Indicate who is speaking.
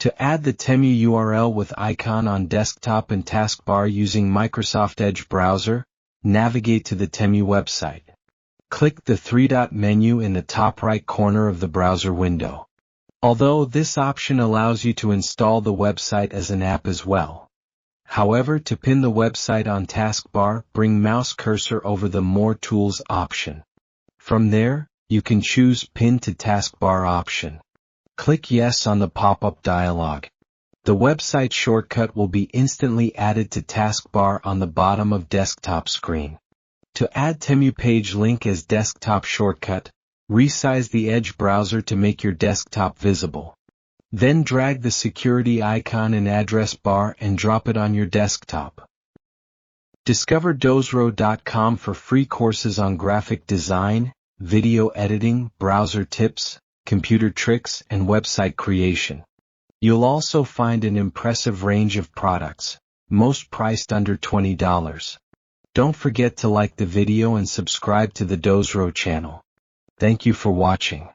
Speaker 1: To add the Temu URL with icon on desktop and taskbar using Microsoft Edge browser, navigate to the Temu website. Click the three-dot menu in the top right corner of the browser window. Although this option allows you to install the website as an app as well. However, to pin the website on taskbar, bring mouse cursor over the More Tools option. From there, you can choose Pin to Taskbar option. Click Yes on the pop-up dialog. The website shortcut will be instantly added to taskbar on the bottom of desktop screen. To add Temu page link as desktop shortcut, resize the Edge browser to make your desktop visible. Then drag the security icon in address bar and drop it on your desktop. Discover dozro.com for free courses on graphic design, video editing, browser tips, computer tricks, and website creation. You'll also find an impressive range of products, most priced under $20. Don't forget to like the video and subscribe to the Dozro channel. Thank you for watching.